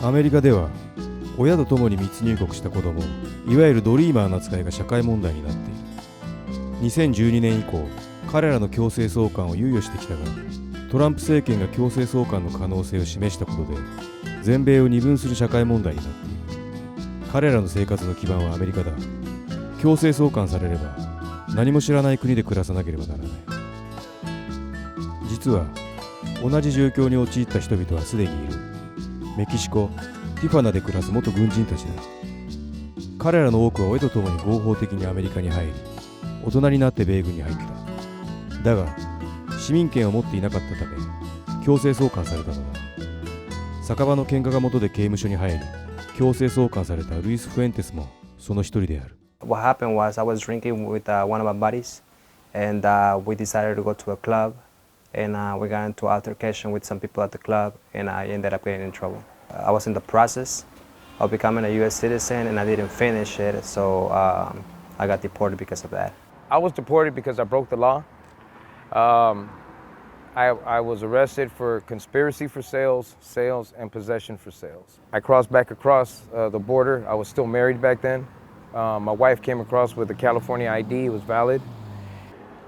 アメリカでは親と共に密入国した子供、いわゆるドリーマーの扱いが社会問題になっている。2012年以降、彼らの強制送還を猶予してきたが、トランプ政権が強制送還の可能性を示したことで全米を二分する社会問題になっている。彼らの生活の基盤はアメリカだ。強制送還されれば何も知らない国で暮らさなければならない。実は同じ状況に陥った人々はすでにいる。メキシコ・ティフアナで暮らす元軍人たちだ。彼らの多くは親と共に合法的にアメリカに入り、大人になって米軍に入った。だが市民権を持っていなかったため強制送還されたのだ。酒場の喧嘩が元で刑務所に入り強制送還されたルイス・フエンテスもその一人である。What happened was I was drinking with one of my buddies, and we decided to go to a club, and we got into altercation with some people at the club, and I ended up getting in trouble. I was in the process of becoming a U.S. citizen, and I didn't finish it, so I got deported because of that. I was deported because I broke the law. I was arrested for conspiracy for sales, and possession for sales. I crossed back across the border. I was still married back then. My wife came across with a California ID. It was valid.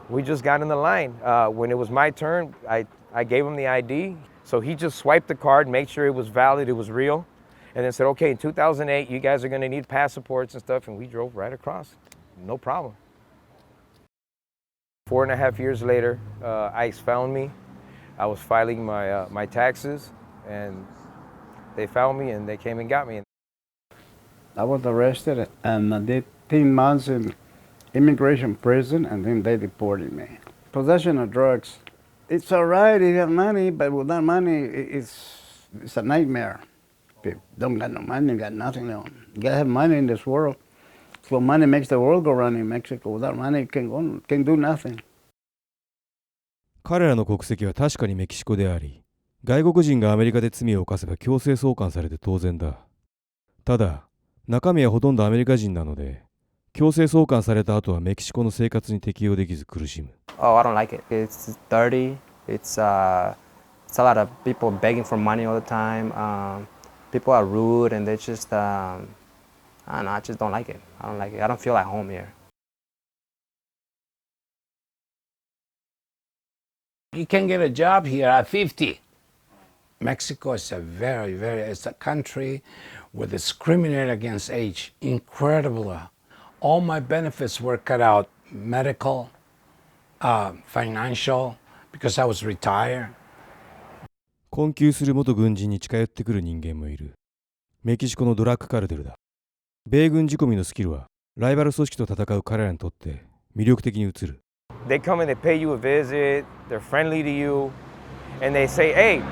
We just got in the line. When it was my turn, I gave him the ID. So he just swiped the card, made sure it was valid, it was real, and then said, okay, in 2008, you guys are going to need passports and stuff, and we drove right across. No problem. 4.5 years later, ICE found me. I was filing my taxes, and they found me, and they came and got me. I was arrested and I did 10 months in immigration prison, and then they deported me. Possession of drugs. It's all right if you have money, but without money, it's a nightmare. If you don't got no money, you got nothing. You gotta have money in this world. So money makes the world go round in Mexico. Without money, you can't do nothing. 彼らの国籍は確かにメキシコであり、外国人がアメリカで罪を犯せば強制送還されて当然だ。ただ、中身はほとんどアメリカ人なので、強制送還された後はメキシコの生活に適応できず苦しむ。Oh, I don't like it. It's dirty. It's a lot of people begging for money all the time. People are rude, and they just, I don't know, I just don't like it. I don't like it. I don't feel at home here. You can get a job here at 50. Mexico is it's a country where they discriminate against age. Incredible. All my benefits were cut out, medical, financial, because I was retired. 困窮する元軍人に近寄ってくる人間もいる。メキシコのドラッグカルテルだ。米軍仕込みのスキルはライバル組織と戦う彼らにとって魅力的に映る。They come and they pay you a visit, they're friendly to you, and they say, hey,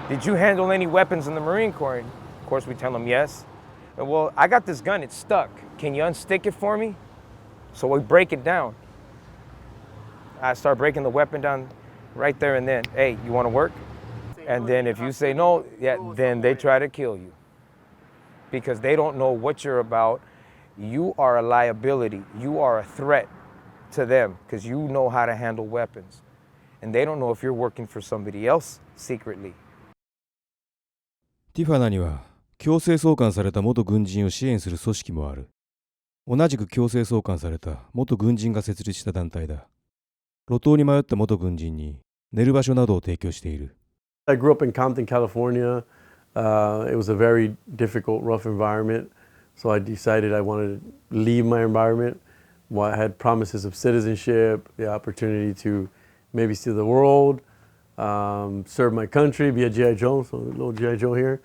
did you handle any weapons in the Marine Corps? And of course, we tell them yes. And, well, I got this gun, it's stuck. Can you unstick it for me? So we break it down. I start breaking the weapon down right there and then. Hey, you want to work? And then if you say no, yeah, then they try to kill you. Because they don't know what you're about. You are a liability. You are a threat to them because you know how to handle weapons. And they don't know if you're working for somebody else secretly. ティファナには強制送還された元軍人を支援する組織もある。同じく強制送還された元軍人が設立した団体だ。路頭に迷った元軍人に寝る場所などを提供している。I grew up in Compton, California. It was a very difficult, rough environment. So I decided I wanted to leave my environment. I had promises of citizenship, the opportunity to maybe see the world, serve my country, be a G.I. Joe, so a little G.I. Joe here.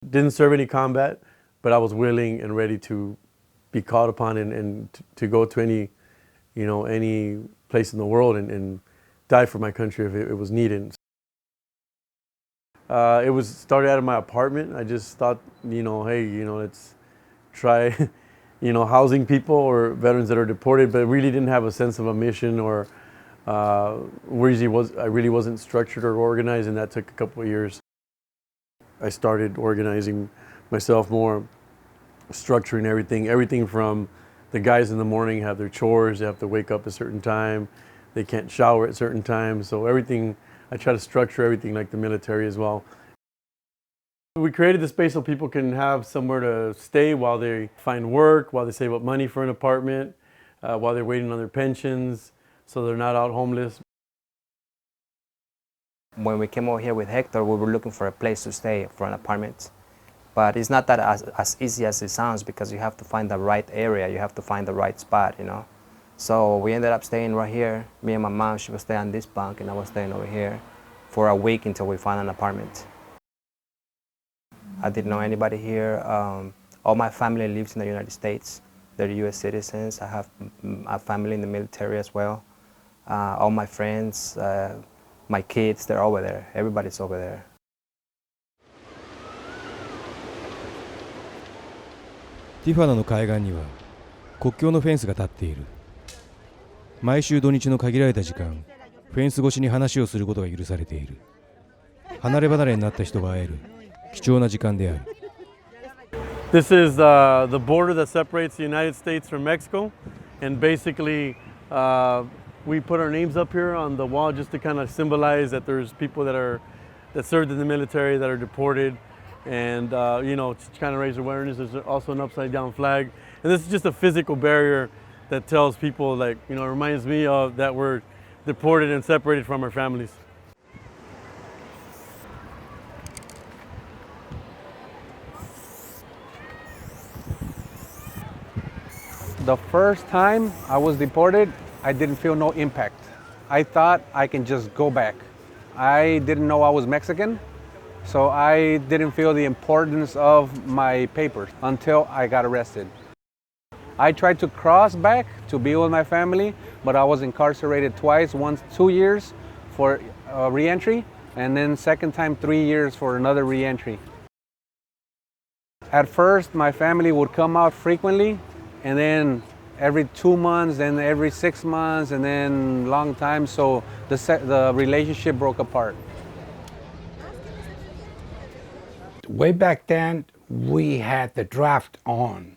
Didn't serve any combat, but I was willing and ready to be called upon and to go to any place in the world and die for my country if it was needed. It was started out of my apartment. I just thought, hey, let's try, housing people or veterans that are deported, but really didn't have a sense of a mission or I really wasn't structured or organized, and that took a couple of years. I started organizing myself more, structuring everything from the guys in the morning have their chores, they have to wake up a certain time, they can't shower at certain times, so everything, I try to structure everything like the military as well. We created the space so people can have somewhere to stay while they find work, while they save up money for an apartment, while they're waiting on their pensions, so they're not out homeless. When we came over here with Hector, we were looking for a place to stay for an apartment. But it's not that as easy as it sounds, because you have to find the right area, you have to find the right spot, you know. So we ended up staying right here. Me and my mom, she was staying on this bunk and I was staying over here for a week until we found an apartment. I didn't know anybody here. All my family lives in the United States. They're US citizens. I have a family in the military as well. All my friends, my kids, they're over there. Everybody's over there. ティファナの海岸には国境のフェンスが立っている。毎週土日の限られた時間、フェンス越しに話をすることが許されている。離れ離れになった人が会える貴重な時間である。This is the border that separates the United States from Mexico, and basically we put our names up here on the wall just to kind of symbolize that there's people that served in the military that are deported, and you know, to kind of raise awareness. There's also an upside down flag, and this is just a physical barrier that tells people, like, you know, it reminds me of that we're deported and separated from our families. The first time I was deported, I didn't feel no impact. I thought I can just go back. I didn't know I was Mexican, so I didn't feel the importance of my papers until I got arrested. I tried to cross back to be with my family, but I was incarcerated twice, once 2 years for re-entry, and then second time 3 years for another re-entry. At first, my family would come out frequently, and then every 2 months, then every 6 months, and then long time, so the relationship broke apart. Way back then, we had the draft on.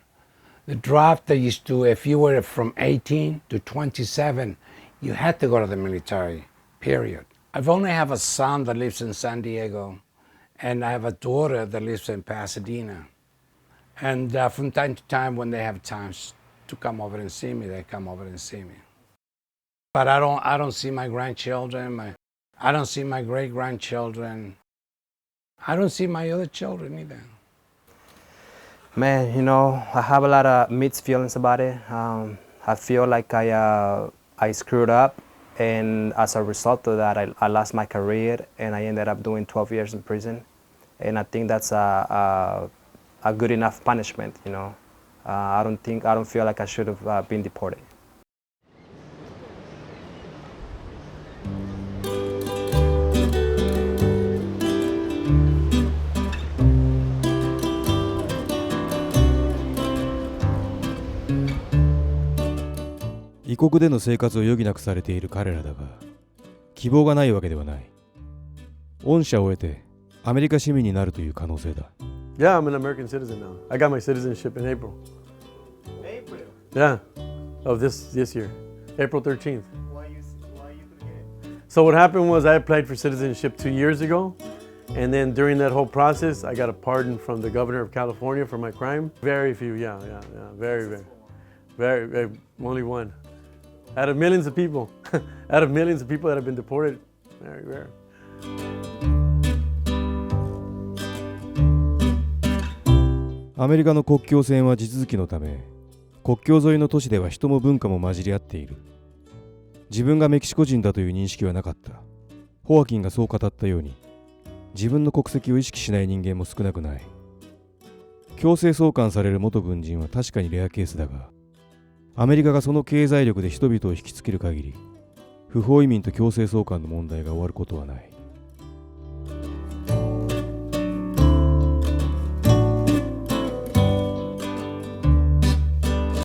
The draft that used to, if you were from 18 to 27, you had to go to the military, period. I've only have a son that lives in San Diego, and I have a daughter that lives in Pasadena. And from time to time, when they have times to come over and see me, they come over and see me. But I don't see my grandchildren. I don't see my great-grandchildren. I don't see my other children either. Man, you know, I have a lot of mixed feelings about it. I feel like I screwed up, and as a result of that, I lost my career, and I ended up doing 12 years in prison. And I think that's a good enough punishment, you know. I don't feel like I should have been deported. 異国での生活を余儀なくされている彼らだが、希望がないわけではない。恩赦を得てアメリカ市民になるという可能性だ。Yeah, I'm an American citizen now. I got my citizenship in April. April? Yeah, of this year, April 13th. Why you could get it? So what happened was I applied for citizenship 2 years ago, and then during that whole process, I got a pardon from the governor of California for my crime. Very few, yeah, very, only one. Out of millions of people, out of millions of people that have been deported, very rare. アメリカの国境線は地続きのため、国境沿いの都市では人も文化も混じり合っている。自分がメキシコ人だという認識はなかった。ホアキンがそう語ったように、自分の国籍を意識しない人間も少なくない。強制送還される元軍人は確かにレアケースだが、アメリカがその経済力で人々を引きつける限り、不法移民と強制送還の問題が終わることはない。